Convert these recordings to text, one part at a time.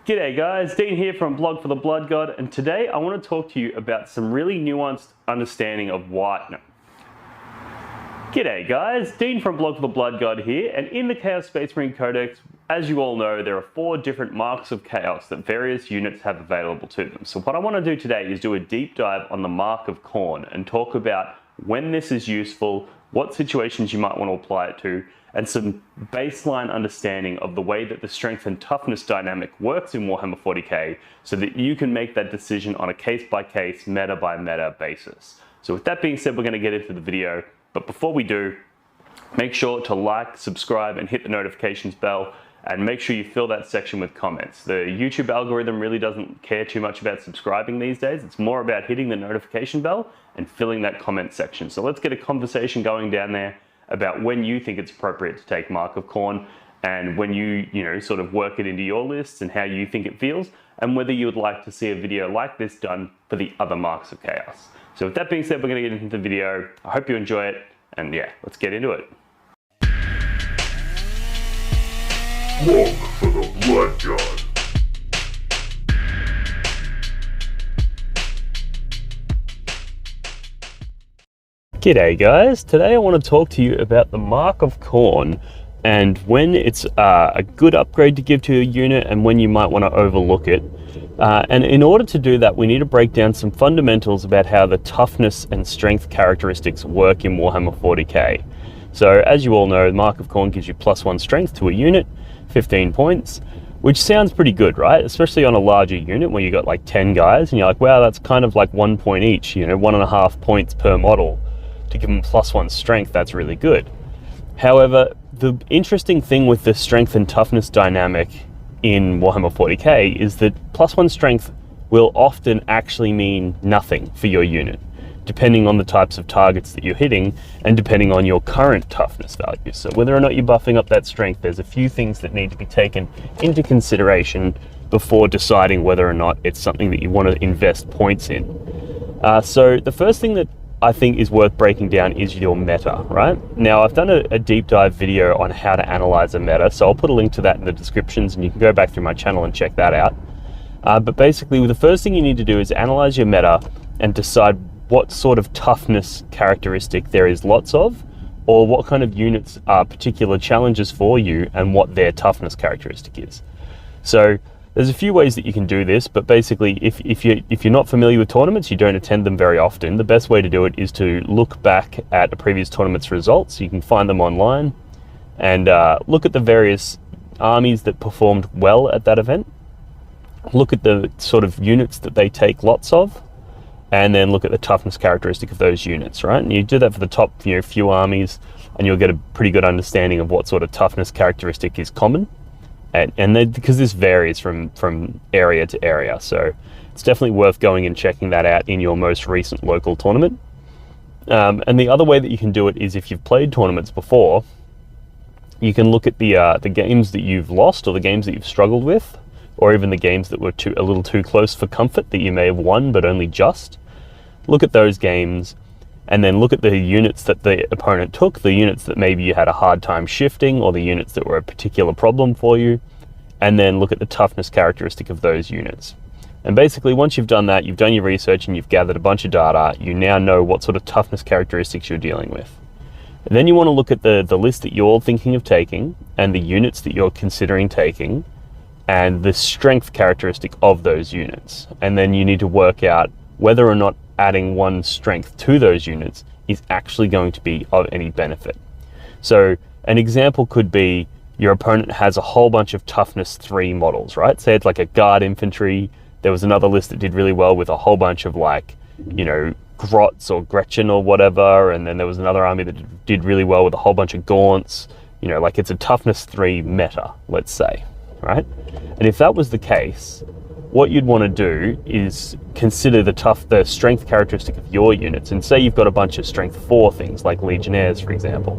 G'day guys, Dean here from Blog for the Blood God, and today I want to talk to you about some really nuanced understanding of why... No. G'day guys, Dean from Blog for the Blood God here, and in the Chaos Space Marine Codex, as you all know, there are 4 different marks of chaos that various units have available to them. So what I want to do today is do a deep dive on the Mark of Khorne and talk about when this is useful, what situations you might want to apply it to, and some baseline understanding of the way that the strength and toughness dynamic works in Warhammer 40k so that you can make that decision on a case-by-case, meta-by-meta basis. So with that being said, we're going to get into the video, but before we do, make sure to like, subscribe, and hit the notifications bell, and make sure you fill that section with comments. The YouTube algorithm really doesn't care too much about subscribing these days. It's more about hitting the notification bell and filling that comment section. So let's get a conversation going down there about when you think it's appropriate to take Mark of Khorne, and when you sort of work it into your lists and how you think it feels, and whether you would like to see a video like this done for the other Marks of Chaos. So with that being said, we're going to get into the video. I hope you enjoy it, and yeah, let's get into it. Blog for the Blood God. G'day guys, today I want to talk to you about the Mark of Khorne and when it's a good upgrade to give to your unit and when you might want to overlook it. And in order to do that, we need to break down some fundamentals about how the toughness and strength characteristics work in Warhammer 40k. So as you all know, the Mark of Khorne gives you +1 strength to a unit, 15 points, which sounds pretty good, right? Especially on a larger unit where you got like 10 guys and you're like, wow, that's kind of like 1 point each, 1.5 points per model. To give them +1 strength, that's really good. However, the interesting thing with the strength and toughness dynamic in Warhammer 40k is that +1 strength will often actually mean nothing for your unit, depending on the types of targets that you're hitting and depending on your current toughness values. So whether or not you're buffing up that strength, there's a few things that need to be taken into consideration before deciding whether or not it's something that you want to invest points in. So the first thing that I think is worth breaking down is your meta, right? Now, I've done a deep dive video on how to analyze a meta, so I'll put a link to that in the descriptions and you can go back through my channel and check that out. But basically, the first thing you need to do is analyze your meta and decide what sort of toughness characteristic there is lots of, or what kind of units are particular challenges for you and what their toughness characteristic is. So there's a few ways that you can do this, but basically if you're not familiar with tournaments, you don't attend them very often, the best way to do it is to look back at a previous tournament's results. You can find them online and look at the various armies that performed well at that event, look at the sort of units that they take lots of, and then look at the toughness characteristic of those units, right? And you do that for the top few armies, and you'll get a pretty good understanding of what sort of toughness characteristic is common. And because this varies from area to area, so it's definitely worth going and checking that out in your most recent local tournament. And the other way that you can do it is if you've played tournaments before, you can look at the games that you've lost or the games that you've struggled with, or even the games that were a little too close for comfort that you may have won but only just. Look at those games and then look at the units that the opponent took, the units that maybe you had a hard time shifting, or the units that were a particular problem for you, and then look at the toughness characteristic of those units. And basically, once you've done that, you've done your research and you've gathered a bunch of data, you now know what sort of toughness characteristics you're dealing with. And then you want to look at the list that you're thinking of taking, and the units that you're considering taking, and the strength characteristic of those units. And then you need to work out whether or not adding 1 strength to those units is actually going to be of any benefit. So an example could be your opponent has a whole bunch of toughness 3 models, right? Say it's like a guard infantry. There was another list that did really well with a whole bunch of Grots or Gretchen or whatever, and then there was another army that did really well with a whole bunch of Gaunts. Like it's a toughness 3 meta, let's say, right? And if that was the case, what you'd want to do is consider the strength characteristic of your units, and say you've got a bunch of strength 4 things like Legionnaires, for example.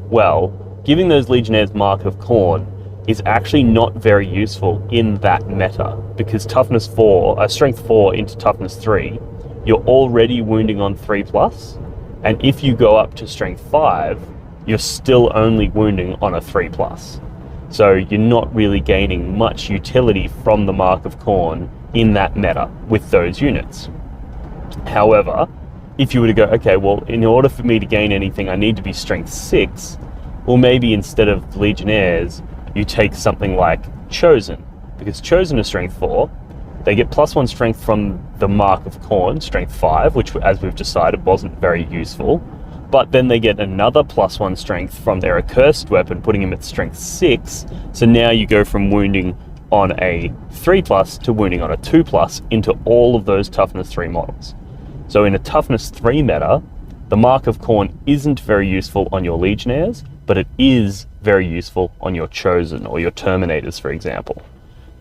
Well, giving those Legionnaires Mark of Khorne is actually not very useful in that meta, because strength 4 into toughness 3, you're already wounding on 3+, and if you go up to strength 5, you're still only wounding on a 3+. So you're not really gaining much utility from the Mark of Khorne in that meta with those units. However, if you were to go, okay, well, in order for me to gain anything, I need to be strength 6, well, maybe instead of Legionnaires, you take something like Chosen, because Chosen is strength 4. They get +1 strength from the Mark of Khorne, strength 5, which, as we've decided, wasn't very useful. But then they get another +1 strength from their accursed weapon, putting him at strength 6. So now you go from wounding on a 3+ to wounding on a 2+ into all of those toughness 3 models. So in a toughness 3 meta, the Mark of Khorne isn't very useful on your Legionnaires, but it is very useful on your Chosen or your Terminators, for example.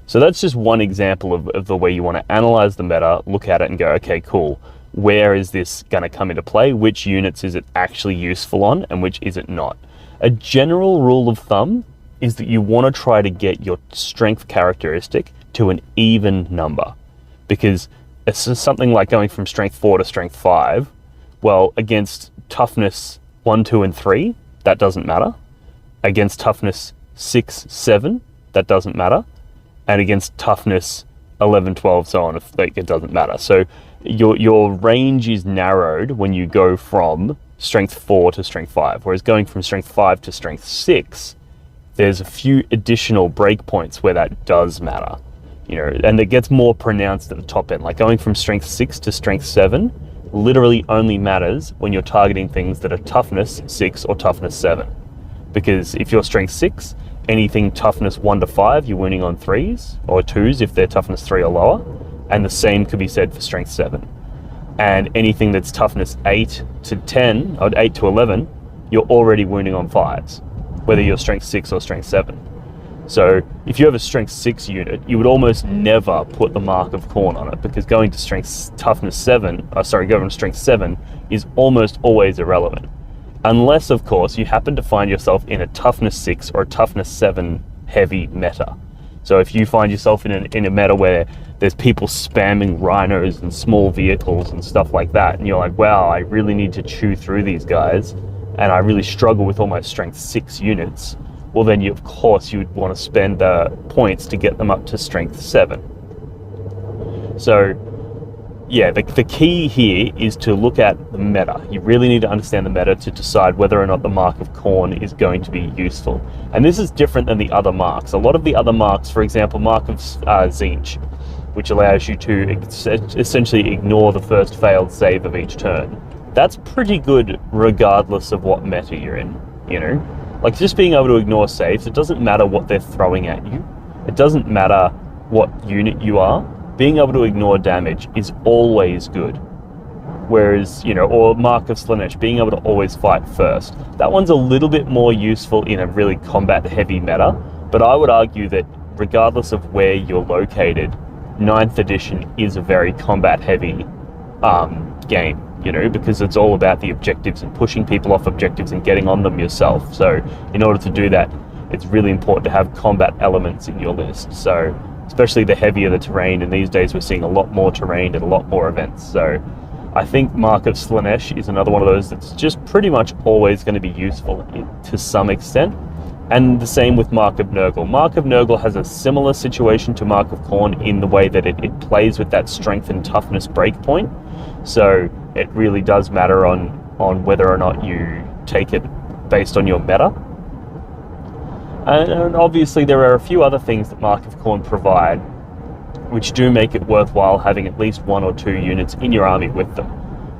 So that's just one example of the way you want to analyze the meta, look at it and go, okay, cool. Where is this going to come into play? Which units is it actually useful on and which is it not? A general rule of thumb is that you want to try to get your strength characteristic to an even number, because it's something like going from strength 4 to strength 5. Well, against toughness 1, 2, and 3, that doesn't matter. Against toughness 6, 7, that doesn't matter. And against toughness 11, 12, so on, it doesn't matter. So your range is narrowed when you go from strength 4 to strength 5, whereas going from strength 5 to strength 6, there's a few additional breakpoints where that does matter, and it gets more pronounced at the top end. Like going from strength 6 to strength 7 literally only matters when you're targeting things that are toughness 6 or toughness 7, because if you're strength 6, anything toughness 1 to 5, you're winning on 3s or 2s if they're toughness 3 or lower, and the same could be said for strength 7. And anything that's toughness 8 to 10 or 8 to 11, you're already wounding on 5s, whether you're strength 6 or strength 7. So if you have a strength 6 unit, you would almost never put the Mark of Khorne on it, because going to going from strength 7 is almost always irrelevant. Unless, of course, you happen to find yourself in a toughness 6 or a toughness 7 heavy meta. So if you find yourself in a meta where there's people spamming rhinos and small vehicles and stuff like that, and you're like, wow, I really need to chew through these guys, and I really struggle with all my strength 6 units, well then of course you would want to spend the points to get them up to strength 7. So yeah, the key here is to look at the meta. You really need to understand the meta to decide whether or not the Mark of Khorne is going to be useful. And this is different than the other marks. A lot of the other marks, for example, Mark of Tzeentch, which allows you to essentially ignore the first failed save of each turn. That's pretty good regardless of what meta you're in, Like just being able to ignore saves, it doesn't matter what they're throwing at you. It doesn't matter what unit you are. Being able to ignore damage is always good. Whereas, or Mark of Slaanesh, being able to always fight first. That one's a little bit more useful in a really combat-heavy meta, but I would argue that regardless of where you're located, 9th edition is a very combat-heavy game, because it's all about the objectives and pushing people off objectives and getting on them yourself. So in order to do that, it's really important to have combat elements in your list. So especially the heavier the terrain, and these days we're seeing a lot more terrain and a lot more events. So I think Mark of Slaanesh is another one of those that's just pretty much always going to be useful to some extent. And the same with Mark of Nurgle. Mark of Nurgle has a similar situation to Mark of Khorne in the way that it plays with that strength and toughness breakpoint. So it really does matter on whether or not you take it based on your meta. And obviously there are a few other things that Mark of Khorne provide which do make it worthwhile having at least 1 or 2 units in your army with them.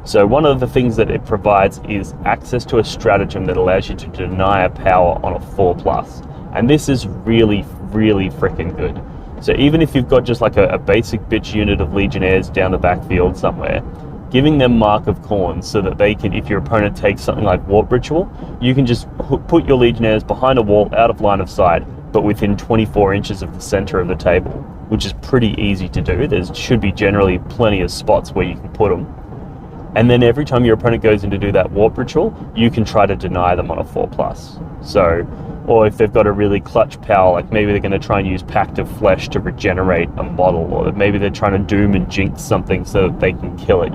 So one of the things that it provides is access to a stratagem that allows you to deny a power on a 4+. And this is really, really freaking good. So even if you've got just like a basic bitch unit of Legionnaires down the backfield somewhere, giving them Mark of Khorne so that they can, if your opponent takes something like Warp Ritual, you can just put your Legionnaires behind a wall out of line of sight, but within 24 inches of the center of the table, which is pretty easy to do. There should be generally plenty of spots where you can put them. And then every time your opponent goes in to do that Warp Ritual, you can try to deny them on a 4+. So, or if they've got a really clutch power, like maybe they're going to try and use Pact of Flesh to regenerate a model, or maybe they're trying to doom and jinx something so that they can kill it,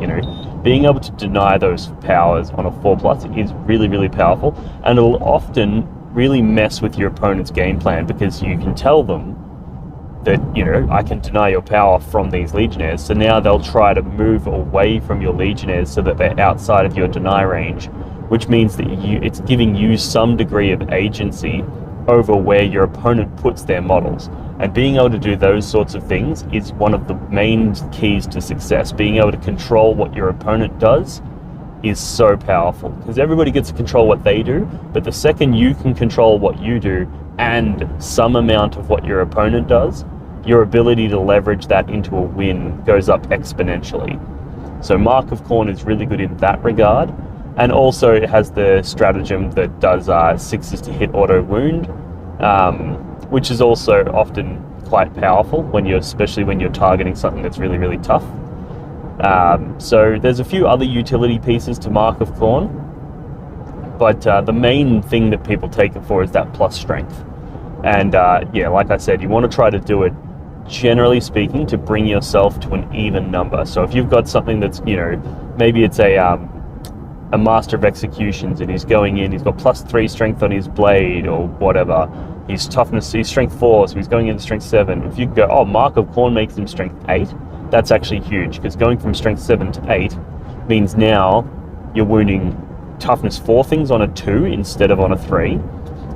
Being able to deny those powers on a 4+ is really, really powerful, and it'll often really mess with your opponent's game plan, because you can tell them that, you know, I can deny your power from these Legionnaires. So now they'll try to move away from your Legionnaires so that they're outside of your deny range, which means that it's giving you some degree of agency over where your opponent puts their models. And being able to do those sorts of things is one of the main keys to success. Being able to control what your opponent does is so powerful, because everybody gets to control what they do, but the second you can control what you do and some amount of what your opponent does, your ability to leverage that into a win goes up exponentially. So Mark of Khorne is really good in that regard, and also it has the stratagem that does 6s to hit auto wound, which is also often quite powerful especially when you're targeting something that's really, really tough. So there's a few other utility pieces to Mark of Khorne, but the main thing that people take it for is that plus strength. And yeah, like I said, you want to try to do it, generally speaking, to bring yourself to an even number. So if you've got something that's, you know, maybe it's a Master of Executions, and he's going in, he's got +3 strength on his blade or whatever, he's strength 4, so he's going into strength 7. If you go, oh, Mark of Khorne makes him strength 8, that's actually huge, because going from strength 7 to 8 means now you're wounding toughness 4 things on a 2 instead of on a 3.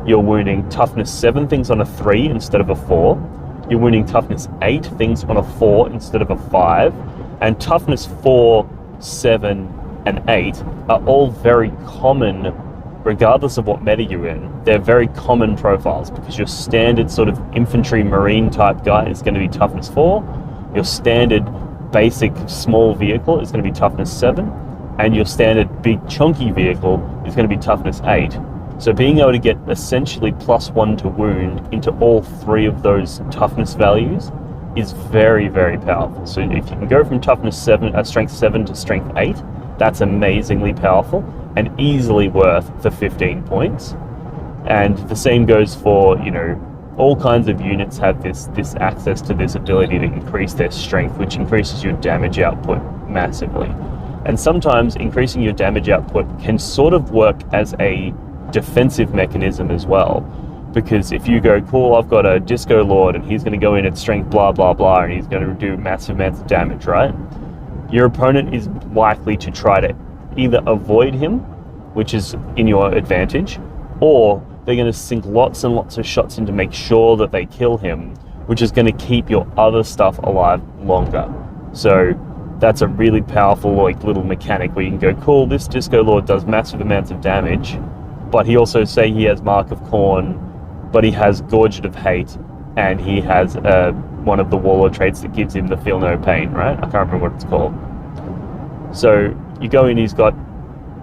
You're wounding toughness 7 things on a 3 instead of a 4. You're wounding toughness 8 things on a 4 instead of a 5. And toughness 4, 7, and 8 are all very common, regardless of what meta you're in. They're very common profiles, because your standard sort of infantry marine type guy is going to be toughness 4. Your standard basic small vehicle is going to be toughness 7, and your standard big chunky vehicle is going to be toughness 8. So being able to get essentially +1 to wound into all 3 of those toughness values is very, very powerful. So if you can go from toughness 7, strength 7 to strength 8, that's amazingly powerful and easily worth the 15 points. And the same goes for, you know, all kinds of units have this access to this ability to increase their strength, which increases your damage output massively. And sometimes increasing your damage output can sort of work as a defensive mechanism as well. Because if you go, cool, I've got a Disco Lord and he's going to go in at strength blah blah blah and he's going to do massive amounts of damage, right? Your opponent is likely to try to either avoid him, which is in your advantage, or they're going to sink lots and lots of shots in to make sure that they kill him, which is going to keep your other stuff alive longer. So that's a really powerful little mechanic where you can go, cool, this Disco Lord does massive amounts of damage, but he also, say he has Mark of Khorne, but he has Gorget of Hate, and he has one of the Warlord traits that gives him the Feel No Pain, right? I can't remember what it's called. So you go in, he's got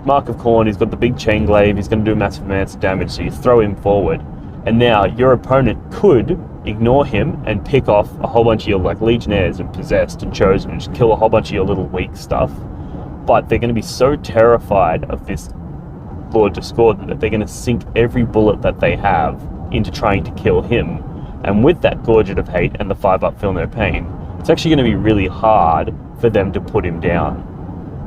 Mark of Khorne, he's got the big chain glaive, he's going to do massive amounts of damage, so you throw him forward. And now your opponent could ignore him and pick off a whole bunch of your Legionnaires and Possessed and Chosen and just kill a whole bunch of your little weak stuff. But they're going to be so terrified of this Lord Discordant that they're going to sink every bullet that they have into trying to kill him. And with that Gorget of Hate and the 5-up Feel No Pain, it's actually going to be really hard for them to put him down.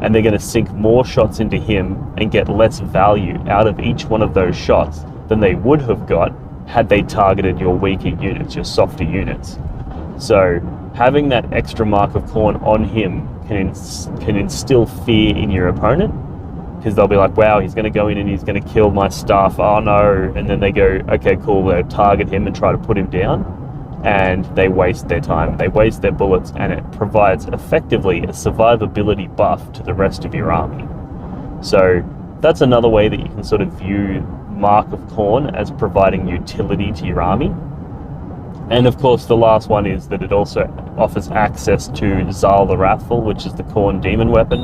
And they're going to sink more shots into him and get less value out of each one of those shots than they would have got had they targeted your weaker units, your softer units. So having that extra Mark of Khorne on him can instill fear in your opponent, because they'll be like, wow, he's going to go in and he's going to kill my stuff, oh no. And then they go, okay, cool, they'll target him and try to put him down. And they waste their time, they waste their bullets, and it provides effectively a survivability buff to the rest of your army. So that's another way that you can sort of view Mark of Khorne as providing utility to your army. And of course the last one is that it also offers access to Zal the Wrathful, which is the Khorne demon weapon,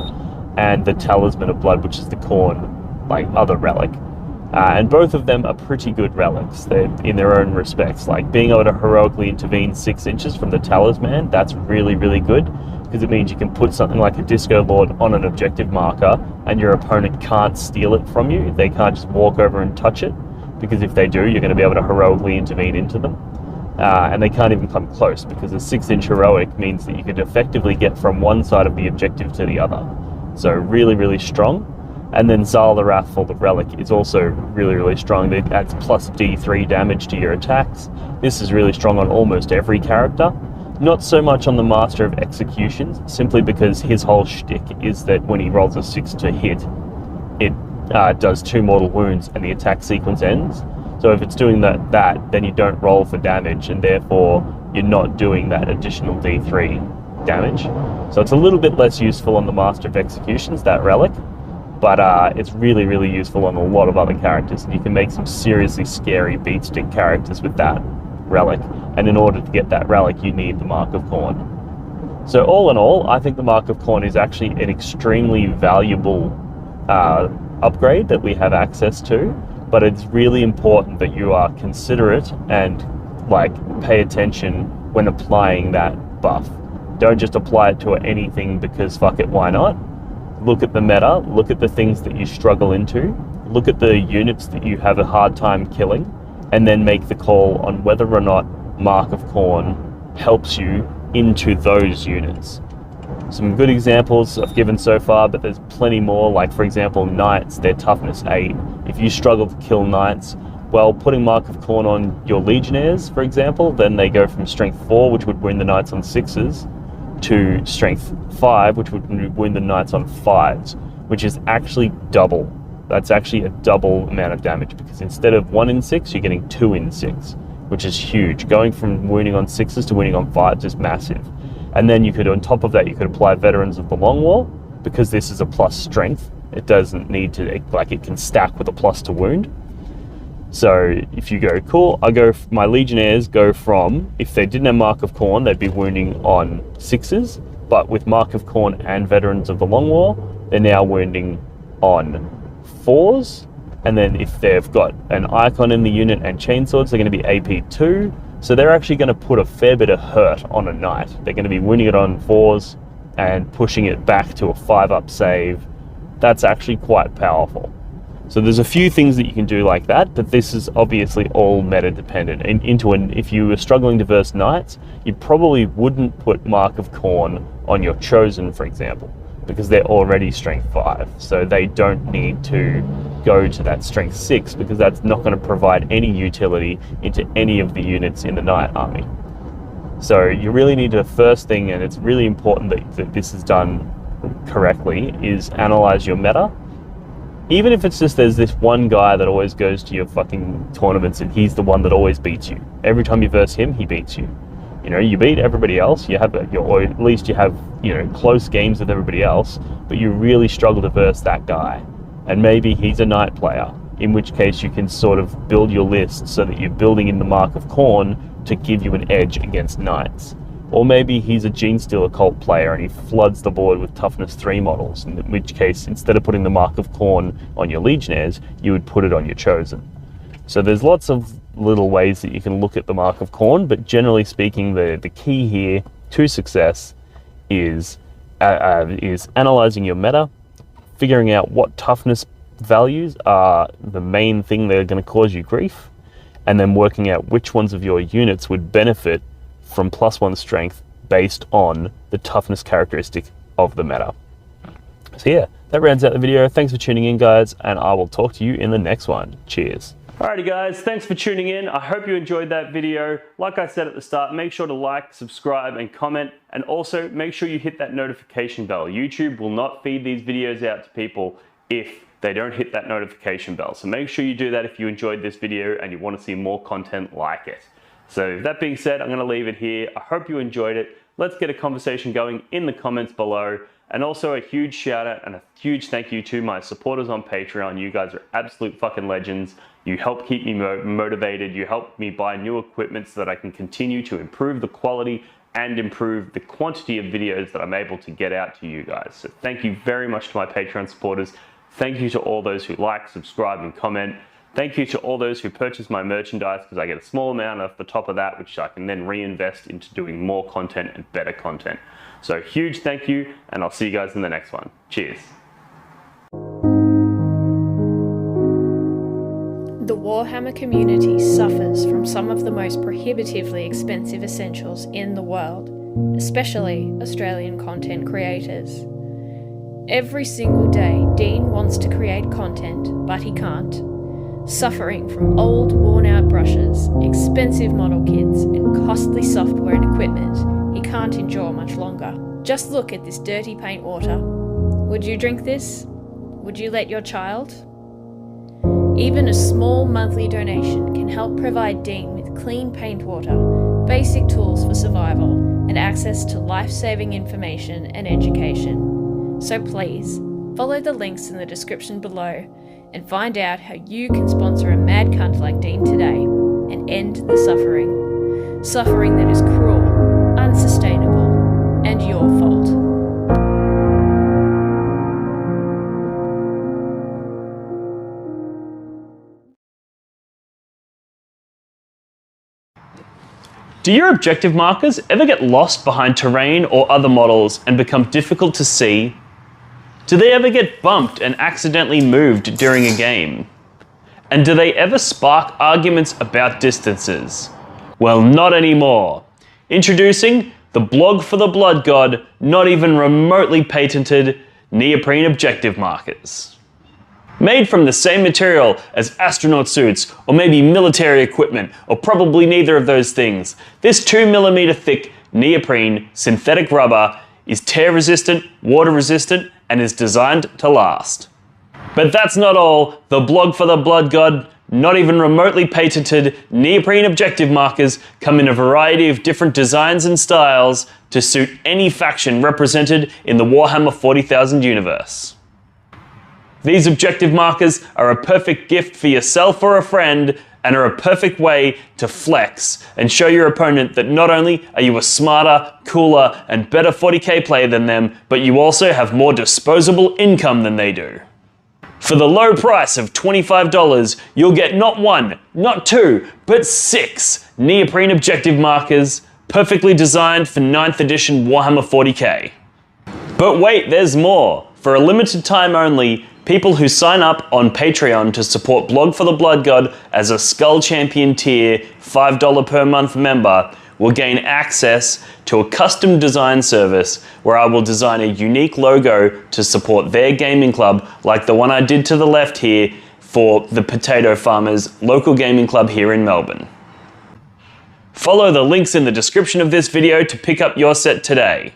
and the Talisman of Blood, which is the Khorne other relic. And both of them are pretty good relics. They're in their own respects. Like being able to heroically intervene 6 inches from the talisman, that's really, really good, because it means you can put something like a Disco Lord on an objective marker and your opponent can't steal it from you. They can't just walk over and touch it, because if they do, you're going to be able to heroically intervene into them. And they can't even come close, because a 6-inch heroic means that you could effectively get from one side of the objective to the other. So really, really strong. And then Zal the Wrathful, the Relic, is also really, really strong. It adds plus D3 damage to your attacks. This is really strong on almost every character. Not so much on the Master of Executions, simply because his whole shtick is that when he rolls a 6 to hit, it does 2 mortal wounds and the attack sequence ends. So if it's doing that, then you don't roll for damage, and therefore you're not doing that additional D3 damage. So it's a little bit less useful on the Master of Executions, that Relic. But it's really, really useful on a lot of other characters, and you can make some seriously scary beatstick characters with that Relic. And in order to get that Relic, you need the Mark of Khorne. So all in all, I think the Mark of Khorne is actually an extremely valuable upgrade that we have access to, but it's really important that you are considerate and pay attention when applying that buff. Don't just apply it to anything because fuck it, why not? Look at the meta, look at the things that you struggle into, look at the units that you have a hard time killing, and then make the call on whether or not Mark of Khorne helps you into those units. Some good examples I've given so far, but there's plenty more, like for example Knights, their toughness 8. If you struggle to kill Knights, well, putting Mark of Khorne on your Legionnaires, for example, then they go from strength 4, which would win the Knights on 6s, to strength 5, which would win the Knights on 5s, which is actually double. That's actually a double amount of damage, because instead of 1 in 6, you're getting 2 in 6, which is huge. Going from wounding on 6s to wounding on 5s is massive. And then you could, on top of that, you could apply Veterans of the Long War, because this is a plus strength. It doesn't need to, it can stack with a plus to wound. So if you go, cool, my Legionnaires go from, if they didn't have Mark of Khorne, they'd be wounding on 6s, but with Mark of Khorne and Veterans of the Long War, they're now wounding on 4s, and then if they've got an icon in the unit and chainswords, they're going to be AP 2, so they're actually going to put a fair bit of hurt on a knight. They're going to be wounding it on 4s and pushing it back to a 5-up save. That's actually quite powerful. So there's a few things that you can do like that, but this is obviously all meta dependent. If you were struggling to verse Knights, you probably wouldn't put Mark of Khorne on your Chosen, for example, because they're already strength 5, so they don't need to go to that strength 6, because that's not going to provide any utility into any of the units in the Knight army. So you really need to, first thing, and it's really important that this is done correctly, is analyze your meta. Even if it's just there's this one guy that always goes to your fucking tournaments and he's the one that always beats you. Every time you verse him, he beats you. You know, you beat everybody else, or at least you have, close games with everybody else, but you really struggle to verse that guy. And maybe he's a Knight player, in which case you can sort of build your list so that you're building in the Mark of Khorne to give you an edge against Knights. Or maybe he's a Genestealer cult player and he floods the board with toughness 3 models, in which case, instead of putting the Mark of Khorne on your Legionnaires, you would put it on your Chosen. So there's lots of little ways that you can look at the Mark of Khorne, but generally speaking, the key here to success is analyzing your meta, figuring out what toughness values are the main thing that are going to cause you grief, and then working out which ones of your units would benefit from +1 strength based on the toughness characteristic of the meta. So yeah, that rounds out the video. Thanks for tuning in, guys, and I will talk to you in the next one. Cheers. Alrighty guys, thanks for tuning in. I hope you enjoyed that video. Like I said at the start, make sure to like, subscribe, and comment, and also make sure you hit that notification bell. YouTube will not feed these videos out to people if they don't hit that notification bell. So make sure you do that if you enjoyed this video and you want to see more content like it. So that being said, I'm going to leave it here. I hope you enjoyed it. Let's get a conversation going in the comments below. And also a huge shout out and a huge thank you to my supporters on Patreon. You guys are absolute fucking legends. You help keep me motivated. You help me buy new equipment so that I can continue to improve the quality and improve the quantity of videos that I'm able to get out to you guys. So thank you very much to my Patreon supporters. Thank you to all those who like, subscribe, and comment. Thank you to all those who purchase my merchandise, because I get a small amount off the top of that, which I can then reinvest into doing more content and better content. So huge thank you, and I'll see you guys in the next one. Cheers. The Warhammer community suffers from some of the most prohibitively expensive essentials in the world, especially Australian content creators. Every single day, Dean wants to create content, but he can't. Suffering from old, worn-out brushes, expensive model kits, and costly software and equipment, he can't endure much longer. Just look at this dirty paint water. Would you drink this? Would you let your child? Even a small monthly donation can help provide Dean with clean paint water, basic tools for survival, and access to life-saving information and education. So please, follow the links in the description below and find out how you can sponsor a mad cunt like Dean today and end the suffering. Suffering that is cruel, unsustainable, and your fault. Do your objective markers ever get lost behind terrain or other models and become difficult to see? Do they ever get bumped and accidentally moved during a game? And do they ever spark arguments about distances? Well, not anymore. Introducing the blog for the Blood God, not even remotely patented neoprene objective markers. Made from the same material as astronaut suits, or maybe military equipment, or probably neither of those things, this 2mm thick neoprene synthetic rubber is tear resistant, water resistant, and is designed to last. But that's not all. The blog for the Blood God, not even remotely patented neoprene objective markers come in a variety of different designs and styles to suit any faction represented in the Warhammer 40,000 universe. These objective markers are a perfect gift for yourself or a friend, and are a perfect way to flex and show your opponent that not only are you a smarter, cooler, and better 40k player than them, but you also have more disposable income than they do. For the low price of $25, you'll get not one, not two, but 6 neoprene objective markers, perfectly designed for 9th edition Warhammer 40k. But wait, there's more. For a limited time only, people who sign up on Patreon to support Blog for the Blood God as a Skull Champion tier $5 per month member will gain access to a custom design service where I will design a unique logo to support their gaming club, like the one I did to the left here for the Potato Farmers local gaming club here in Melbourne. Follow the links in the description of this video to pick up your set today.